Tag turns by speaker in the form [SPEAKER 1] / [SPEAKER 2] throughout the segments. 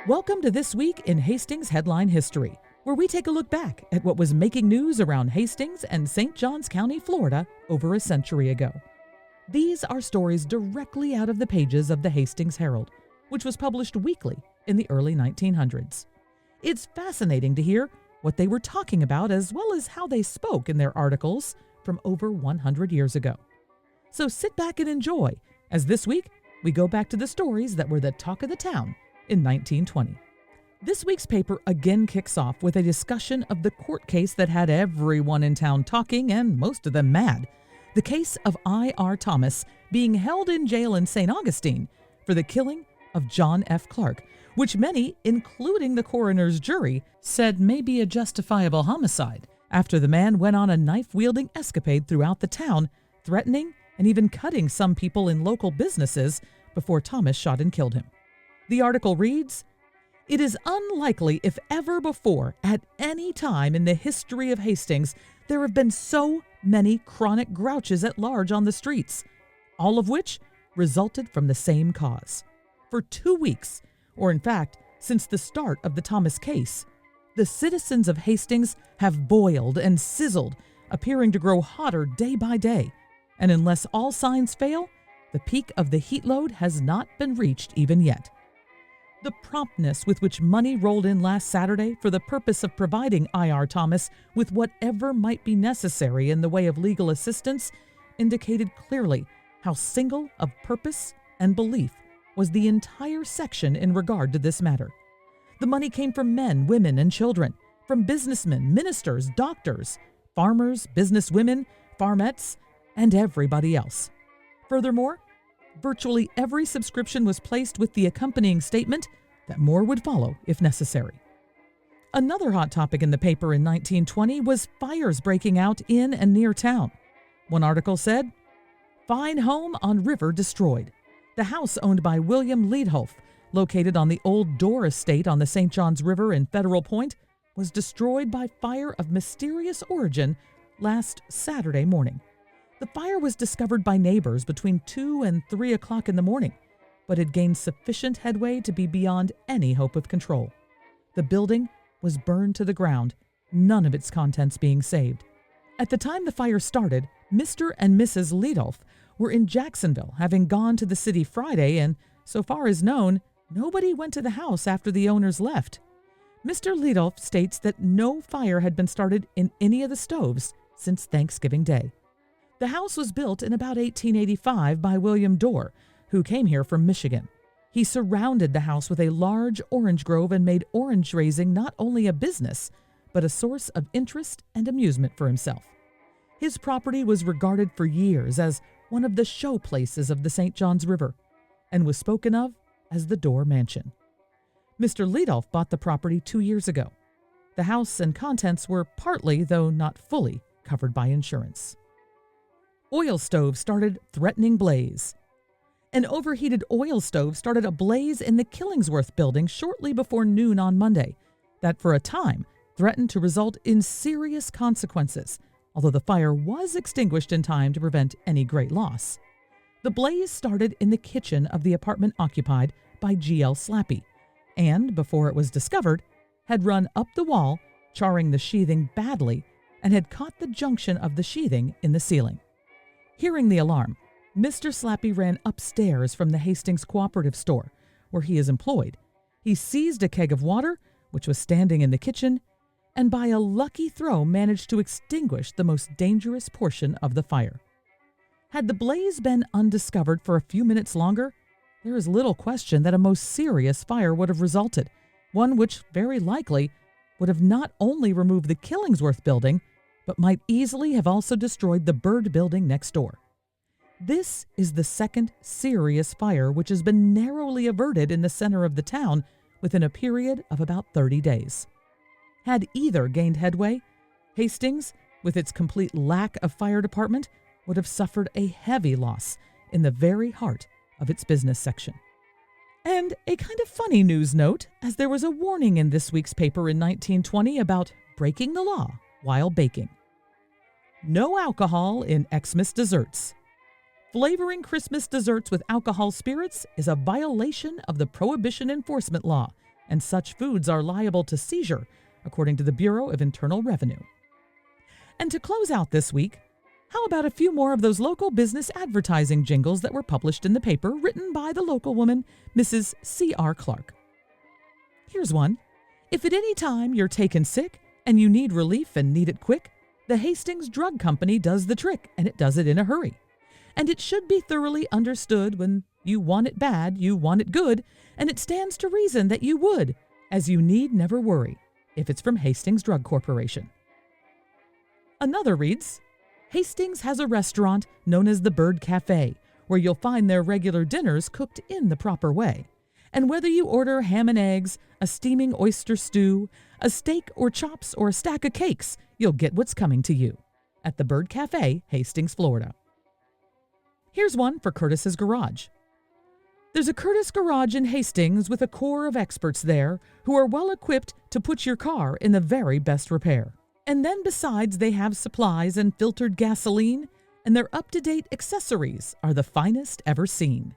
[SPEAKER 1] Welcome to This Week in Hastings Headline History, where we take a look back at what was making news around Hastings and St. Johns County, Florida, over a century ago. These are stories directly out of the pages of the Hastings Herald, which was published weekly in the early 1900s. It's fascinating to hear what they were talking about as well as how they spoke in their articles from over 100 years ago. So sit back and enjoy, as this week we go back to the stories that were the talk of the town in 1920. This week's paper again kicks off with a discussion of the court case that had everyone in town talking and most of them mad. The case of I.R. Thomas being held in jail in St. Augustine for the killing of John F. Clark, which many, including the coroner's jury, said may be a justifiable homicide after the man went on a knife-wielding escapade throughout the town, threatening and even cutting some people in local businesses before Thomas shot and killed him. The article reads, "It is unlikely if ever before, at any time in the history of Hastings, there have been so many chronic grouches at large on the streets, all of which resulted from the same cause. For 2 weeks, or in fact, since the start of the Thomas case, the citizens of Hastings have boiled and sizzled, appearing to grow hotter day by day, and unless all signs fail, the peak of the heat load has not been reached even yet. The promptness with which money rolled in last Saturday for the purpose of providing I.R. Thomas with whatever might be necessary in the way of legal assistance indicated clearly how single of purpose and belief was the entire section in regard to this matter. The money came from men, women, and children, from businessmen, ministers, doctors, farmers, businesswomen, farmettes, and everybody else. Furthermore, virtually every subscription was placed with the accompanying statement that more would follow if necessary." Another hot topic in the paper in 1920 was fires breaking out in and near town. One article said, "Fine home on river destroyed. The house owned by William Leadhoff, located on the Old Door Estate on the St. Johns River in Federal Point, was destroyed by fire of mysterious origin last Saturday morning. The fire was discovered by neighbors between 2 and 3 o'clock in the morning, but had gained sufficient headway to be beyond any hope of control. The building was burned to the ground, none of its contents being saved. At the time the fire started, Mr. and Mrs. Leadhoff were in Jacksonville, having gone to the city Friday, and so far as known, nobody went to the house after the owners left. Mr. Leadhoff states that no fire had been started in any of the stoves since Thanksgiving Day. The house was built in about 1885 by William Dorr, who came here from Michigan. He surrounded the house with a large orange grove and made orange raising not only a business, but a source of interest and amusement for himself. His property was regarded for years as one of the show places of the St. Johns River, and was spoken of as the Dorr Mansion. Mr. Leadhoff bought the property 2 years ago. The house and contents were partly, though not fully, covered by insurance." Oil stove started threatening blaze. An overheated oil stove started a blaze in the Killingsworth building shortly before noon on Monday that for a time threatened to result in serious consequences, although the fire was extinguished in time to prevent any great loss. The blaze started in the kitchen of the apartment occupied by G.L. Slappy, and, before it was discovered, had run up the wall, charring the sheathing badly, and had caught the junction of the sheathing in the ceiling. Hearing the alarm, Mr. Slappy ran upstairs from the Hastings Cooperative Store, where he is employed. He seized a keg of water, which was standing in the kitchen, and by a lucky throw managed to extinguish the most dangerous portion of the fire. Had the blaze been undiscovered for a few minutes longer, there is little question that a most serious fire would have resulted, one which very likely would have not only removed the Killingsworth building, but might easily have also destroyed the Bird building next door. This is the second serious fire which has been narrowly averted in the center of the town within a period of about 30 days. Had either gained headway, Hastings, with its complete lack of fire department, would have suffered a heavy loss in the very heart of its business section. And a kind of funny news note, as there was a warning in this week's paper in 1920 about breaking the law while baking. No alcohol in Xmas desserts. Flavoring Christmas desserts with alcohol spirits is a violation of the Prohibition Enforcement Law, and such foods are liable to seizure, according to the Bureau of Internal Revenue. And to close out this week, how about a few more of those local business advertising jingles that were published in the paper, written by the local woman, Mrs. C.R. Clark. Here's one. If at any time you're taken sick and you need relief and need it quick, the Hastings Drug Company does the trick, and it does it in a hurry. And it should be thoroughly understood when you want it bad, you want it good, and it stands to reason that you would, as you need never worry, if it's from Hastings Drug Corporation. Another reads, Hastings has a restaurant known as the Bird Cafe, where you'll find their regular dinners cooked in the proper way. And whether you order ham and eggs, a steaming oyster stew, a steak or chops, or a stack of cakes, you'll get what's coming to you. At the Bird Cafe, Hastings, Florida. Here's one for Curtis's Garage. There's a Curtis Garage in Hastings with a corps of experts there who are well equipped to put your car in the very best repair. And then besides, they have supplies and filtered gasoline, and their up-to-date accessories are the finest ever seen.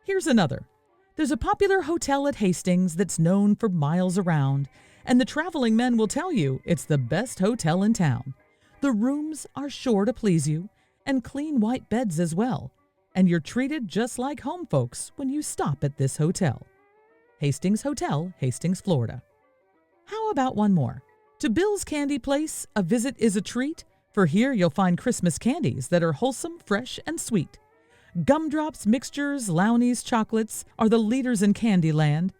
[SPEAKER 1] Here's another. There's a popular hotel at Hastings that's known for miles around, and the traveling men will tell you it's the best hotel in town. The rooms are sure to please you, and clean white beds as well, and you're treated just like home folks when you stop at this hotel. Hastings Hotel, Hastings, Florida. How about one more? To Bill's Candy Place, a visit is a treat, for here you'll find Christmas candies that are wholesome, fresh, and sweet. Gumdrops, mixtures, Lowney's chocolates are the leaders in Candyland,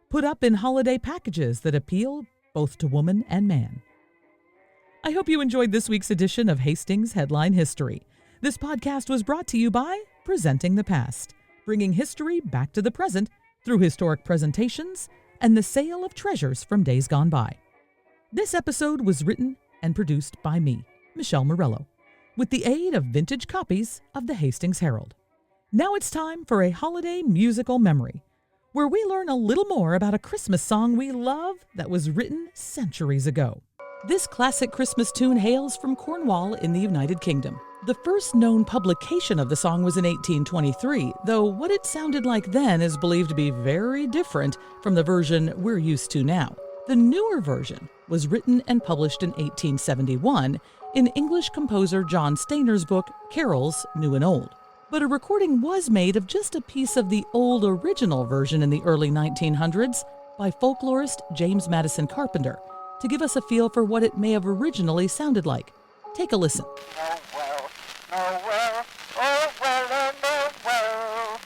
[SPEAKER 1] put up in holiday packages that appeal both to woman and man. I hope you enjoyed this week's edition of Hastings Headline History. This podcast was brought to you by Presenting the Past, bringing history back to the present through historic presentations and the sale of treasures from days gone by. This episode was written and produced by me, Michelle Murillo, with the aid of vintage copies of the Hastings Herald. Now it's time for a holiday musical memory, where we learn a little more about a Christmas song we love that was written centuries ago. This classic Christmas tune hails from Cornwall in the United Kingdom. The first known publication of the song was in 1823, though what it sounded like then is believed to be very different from the version we're used to now. The newer version was written and published in 1871 in English composer John Stainer's book, Carols, New and Old. But a recording was made of just a piece of the old original version in the early 1900s by folklorist James Madison Carpenter to give us a feel for what it may have originally sounded like. Take a listen.
[SPEAKER 2] Oh well, oh well, oh well, oh well.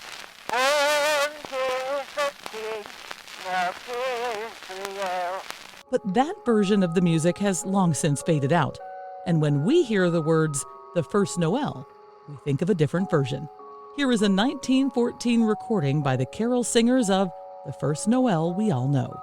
[SPEAKER 2] Born is the king, now is the earl.
[SPEAKER 1] But that version of the music has long since faded out. And when we hear the words, "the first Noel," we think of a different version. Here is a 1914 recording by the carol singers of The First Noel We All Know.